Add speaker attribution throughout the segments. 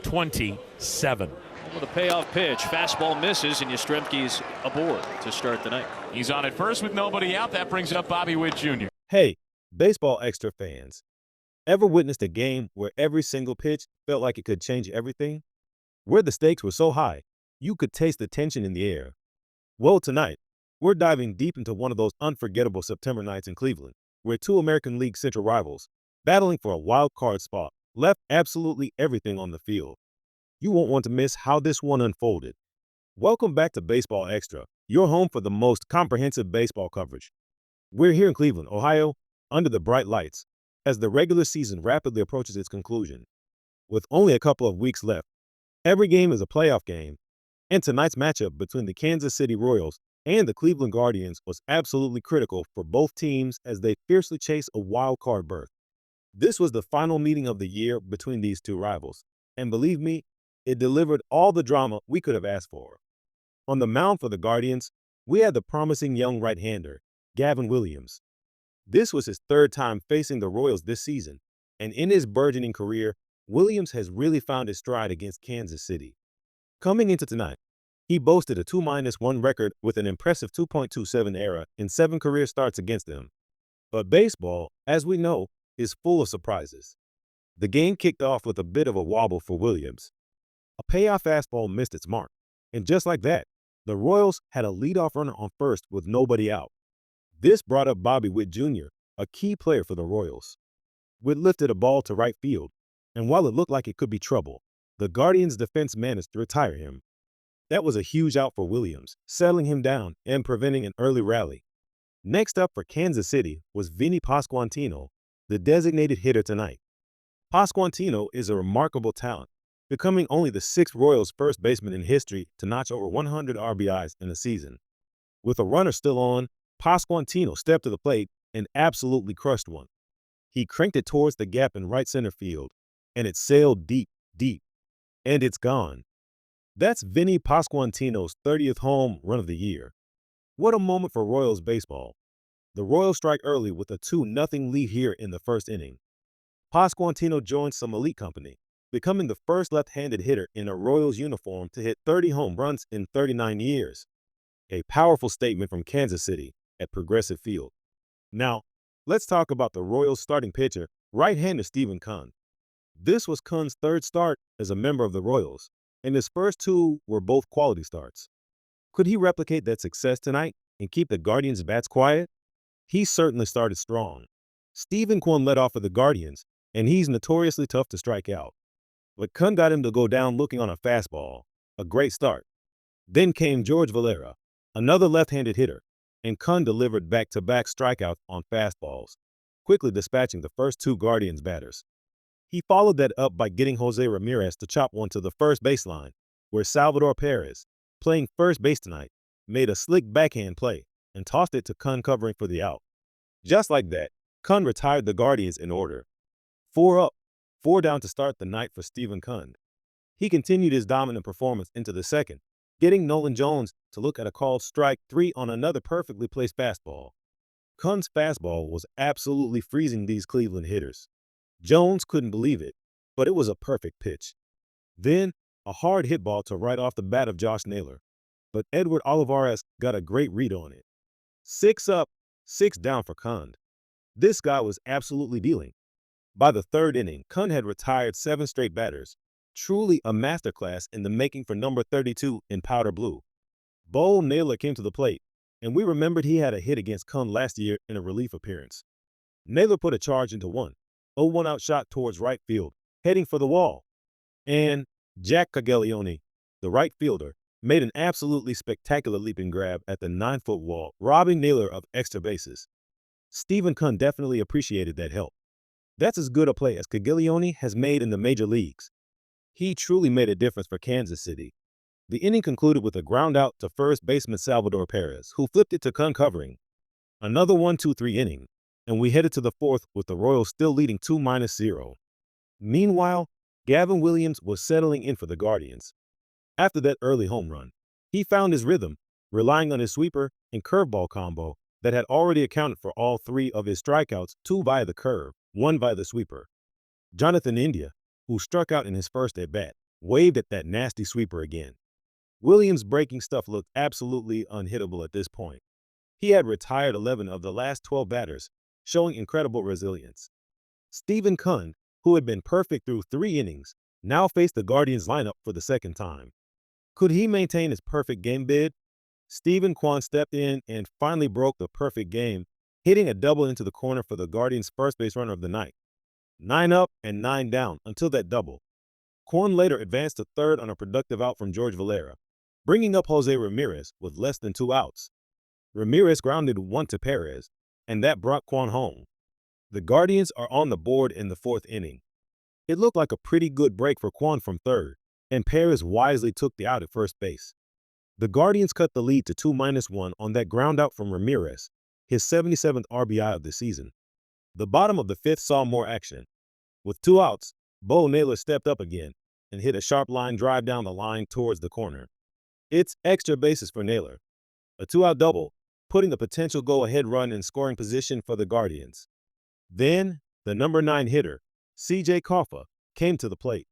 Speaker 1: 27.
Speaker 2: With a payoff pitch, fastball misses, and Yastrzemski's aboard to start the night.
Speaker 1: He's on at first with nobody out. That brings up Bobby Witt Jr.
Speaker 3: Hey, baseball extra fans. Ever witnessed a game where every single pitch felt like it could change everything? Where the stakes were so high, you could taste the tension in the air. Well, tonight, we're diving deep into one of those unforgettable September nights in Cleveland, where two American League Central rivals, battling for a wild card spot, left absolutely everything on the field. You won't want to miss how this one unfolded. Welcome back to Baseball Extra, your home for the most comprehensive baseball coverage. We're here in Cleveland, Ohio, under the bright lights, as the regular season rapidly approaches its conclusion. With only a couple of weeks left, every game is a playoff game, and tonight's matchup between the Kansas City Royals and the Cleveland Guardians was absolutely critical for both teams as they fiercely chase a wild card berth. This was the final meeting of the year between these two rivals, and believe me, it delivered all the drama we could have asked for. On the mound for the Guardians, we had the promising young right-hander, Gavin Williams. This was his third time facing the Royals this season, and in his burgeoning career, Williams has really found his stride against Kansas City. Coming into tonight, he boasted a 2-1 record with an impressive 2.27 ERA in 7 career starts against them. But baseball, as we know, is full of surprises. The game kicked off with a bit of a wobble for Williams. A payoff fastball missed its mark, and just like that, the Royals had a leadoff runner on first with nobody out. This brought up Bobby Witt Jr., a key player for the Royals. Witt lifted a ball to right field, and while it looked like it could be trouble, the Guardians' defense managed to retire him. That was a huge out for Williams, settling him down and preventing an early rally. Next up for Kansas City was Vinny Pasquantino, the designated hitter tonight. Pasquantino is a remarkable talent, becoming only the 6th Royals first baseman in history to notch over 100 RBIs in a season. With a runner still on, Pasquantino stepped to the plate and absolutely crushed one. He cranked it towards the gap in right center field, and it sailed deep, deep, and it's gone. That's Vinny Pasquantino's 30th home run of the year. What a moment for Royals baseball. The Royals strike early with a 2-0 lead here in the first inning. Pasquantino joins some elite company, becoming the first left-handed hitter in a Royals uniform to hit 30 home runs in 39 years. A powerful statement from Kansas City at Progressive Field. Now, let's talk about the Royals starting pitcher, right-hander Stephen Kunn. This was Kunn's third start as a member of the Royals, and his first 2 were both quality starts. Could he replicate that success tonight and keep the Guardians' bats quiet? He certainly started strong. Stephen Kunn led off for the Guardians, and he's notoriously tough to strike out. But Kunn got him to go down looking on a fastball, a great start. Then came George Valera, another left-handed hitter, and Kunn delivered back-to-back strikeouts on fastballs, quickly dispatching the first 2 Guardians batters. He followed that up by getting Jose Ramirez to chop one to the first baseline, where Salvador Perez, playing first base tonight, made a slick backhand play and tossed it to Kunn covering for the out. Just like that, Kunn retired the Guardians in order. 4 up, 4 down to start the night for Stephen Kunn. He continued his dominant performance into the second, getting Nolan Jones to look at a called strike 3 on another perfectly placed fastball. Kunn's fastball was absolutely freezing these Cleveland hitters. Jones couldn't believe it, but it was a perfect pitch. Then, a hard hit ball to right off the bat of Josh Naylor, but Edward Olivares got a great read on it. 6 up, 6 down for Kunn. This guy was absolutely dealing. By the third inning, Kunn had retired 7 straight batters. Truly a masterclass in the making for number 32 in powder blue. Bo Naylor came to the plate, and we remembered he had a hit against Kunn last year in a relief appearance. Naylor put a charge into 1-0 out shot towards right field, heading for the wall. And Jack Caglione, the right fielder, made an absolutely spectacular leaping grab at the 9-foot wall, robbing Naylor of extra bases. Stephen Kunn definitely appreciated that help. That's as good a play as Caglione has made in the major leagues. He truly made a difference for Kansas City. The inning concluded with a ground out to first baseman Salvador Perez, who flipped it to Kunn covering. Another 1-2-3 inning, and we headed to the 4th with the Royals still leading 2-0. Meanwhile, Gavin Williams was settling in for the Guardians. After that early home run, he found his rhythm, relying on his sweeper and curveball combo that had already accounted for all 3 of his strikeouts, 2 via the curve, 1 via the sweeper. Jonathan India, who struck out in his first at-bat, waved at that nasty sweeper again. Williams' breaking stuff looked absolutely unhittable at this point. He had retired 11 of the last 12 batters, showing incredible resilience. Stephen Kund, who had been perfect through 3 innings, now faced the Guardians lineup for the second time. Could he maintain his perfect game bid? Stephen Kwan stepped in and finally broke the perfect game, hitting a double into the corner for the Guardians' first base runner of the night. 9 up and 9 down until that double. Kwan later advanced to third on a productive out from George Valera, bringing up Jose Ramirez with less than 2 outs. Ramirez grounded 1 to Perez, and that brought Kwan home. The Guardians are on the board in the 4th inning. It looked like a pretty good break for Kwan from third, and Perez wisely took the out at first base. The Guardians cut the lead to 2-1 on that ground out from Ramirez, his 77th RBI of the season. The bottom of the 5th saw more action. With 2 outs, Bo Naylor stepped up again and hit a sharp line drive down the line towards the corner. It's extra bases for Naylor. A 2-out double, putting the potential go-ahead run in scoring position for the Guardians. Then, the number 9 hitter, C.J. Koffa, came to the plate.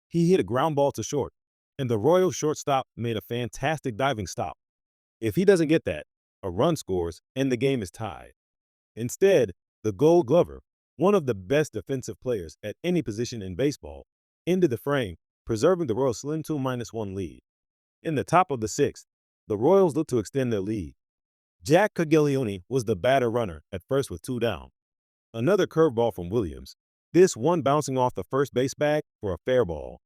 Speaker 3: He hit a ground ball to short, and the Royals shortstop made a fantastic diving stop. If he doesn't get that, a run scores and the game is tied. Instead, the Gold Glover, one of the best defensive players at any position in baseball, ended the frame, preserving the Royals' slim 2-1 lead. In the top of the 6th, the Royals looked to extend their lead. Jack Caglione was the batter runner at first with 2 down. Another curveball from Williams, this one bouncing off the first base bag for a fair ball.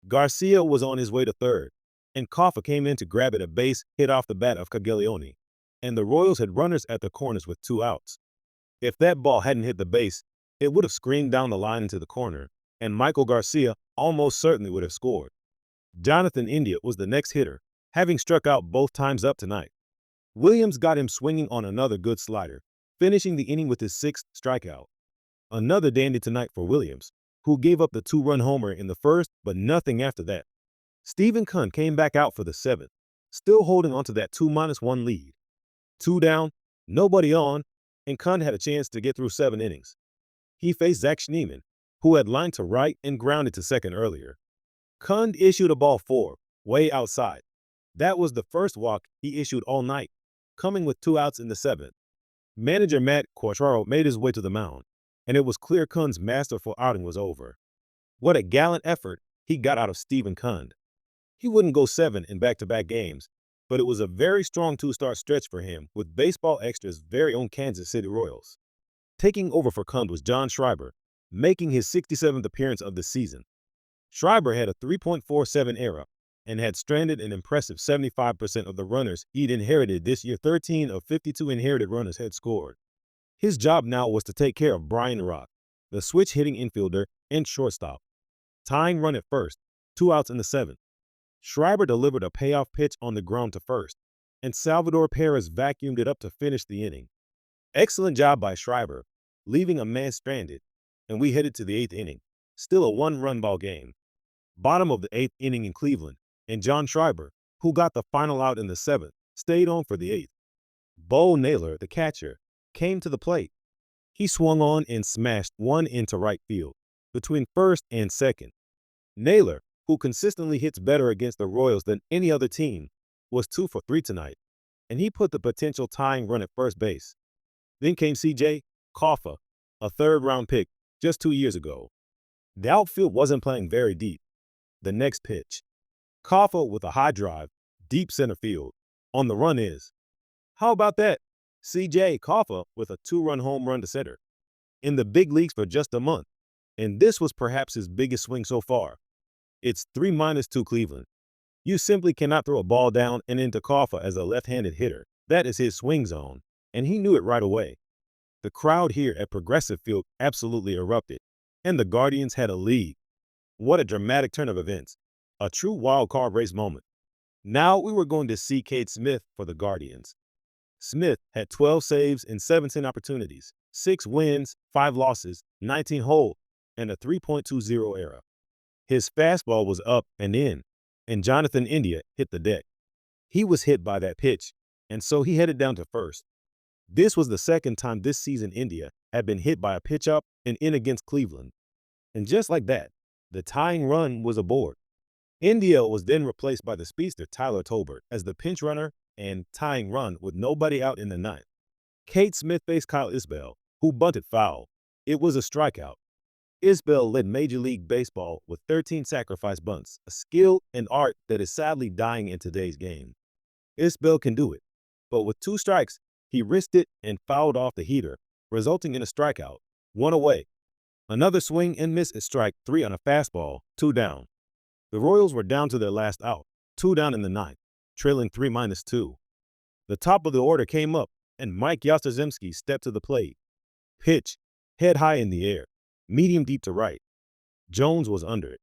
Speaker 3: Garcia was on his way to third, and Koffa came in to grab it a base hit off the bat of Caglione, and the Royals had runners at the corners with 2 outs. If that ball hadn't hit the base, it would have screamed down the line into the corner, and Michael Garcia almost certainly would have scored. Jonathan India was the next hitter, having struck out both times up tonight. Williams got him swinging on another good slider, finishing the inning with his 6th strikeout. Another dandy tonight for Williams, who gave up the 2-run homer in the first, but nothing after that. Stephen Kund came back out for the 7th, still holding onto that 2-1 lead. 2 down, nobody on, and Kund had a chance to get through 7 innings. He faced Zach Schneemann, who had lined to right and grounded to second earlier. Kund issued a ball 4, way outside. That was the first walk he issued all night, coming with 2 outs in the 7th. Manager Matt Quatraro made his way to the mound, and it was clear Kund's masterful outing was over. What a gallant effort he got out of Stephen Kund. He wouldn't go 7 in back-to-back games, but it was a very strong 2-start stretch for him with Baseball Extra's very own Kansas City Royals. Taking over for Kund was John Schreiber, making his 67th appearance of the season. Schreiber had a 3.47 ERA and had stranded an impressive 75% of the runners he'd inherited this year. 13 of 52 inherited runners had scored. His job now was to take care of Brian Rock, the switch-hitting infielder and shortstop. Tying run at first, 2 outs in the 7th. Schreiber delivered a payoff pitch on the ground to first, and Salvador Perez vacuumed it up to finish the inning. Excellent job by Schreiber, leaving a man stranded, and we headed to the 8th inning, still a 1-run ball game. Bottom of the 8th inning in Cleveland, and John Schreiber, who got the final out in the 7th, stayed on for the 8th. Bo Naylor, the catcher, came to the plate. He swung on and smashed one into right field, between first and second. Naylor, who consistently hits better against the Royals than any other team, was 2 for 3 tonight, and he put the potential tying run at first base. Then came C.J. Koffa, a 3rd-round pick just 2 years ago. The outfield wasn't playing very deep. The next pitch. Koffa with a high drive, deep center field. On the run is. How about that? C.J. Koffa with a 2-run home run to center. In the big leagues for just a month, and this was perhaps his biggest swing so far. It's 3-2 Cleveland. You simply cannot throw a ball down and into Koffa as a left-handed hitter. That is his swing zone, and he knew it right away. The crowd here at Progressive Field absolutely erupted, and the Guardians had a lead. What a dramatic turn of events. A true wild card race moment. Now we were going to see Cade Smith for the Guardians. Smith had 12 saves in 17 opportunities, 6 wins, 5 losses, 19 hold, and a 3.20 ERA. His fastball was up and in, and Jonathan India hit the deck. He was hit by that pitch, and so he headed down to first. This was the second time this season India had been hit by a pitch up and in against Cleveland. And just like that, The tying run was aboard. India was then replaced by the speedster Tyler Tolbert as the pinch runner and tying run with nobody out in the ninth. Kate Smith faced Kyle Isbell, who bunted foul. It was a strikeout. Isbell led Major League Baseball with 13 sacrifice bunts, a skill and art that is sadly dying in today's game. Isbell can do it, but with 2 strikes, he risked it and fouled off the heater, resulting in a strikeout, 1 away. Another swing and miss at strike 3 on a fastball, 2 down. The Royals were down to their last out, 2 down in the ninth, trailing 3-2. The top of the order came up, and Mike Yastrzemski stepped to the plate. Pitch, head high in the air, medium deep to right. Jones was under it.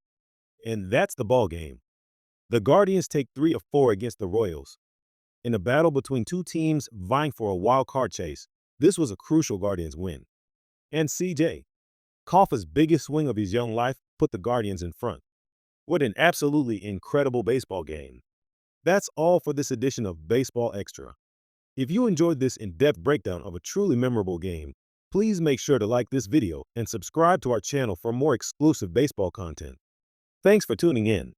Speaker 3: And that's the ball game. The Guardians take 3 of 4 against the Royals. In a battle between 2 teams vying for a wild card chase, this was a crucial Guardians win. And CJ, Kafka's biggest swing of his young life put the Guardians in front. What an absolutely incredible baseball game. That's all for this edition of Baseball Extra. If you enjoyed this in-depth breakdown of a truly memorable game, please make sure to like this video and subscribe to our channel for more exclusive baseball content. Thanks for tuning in.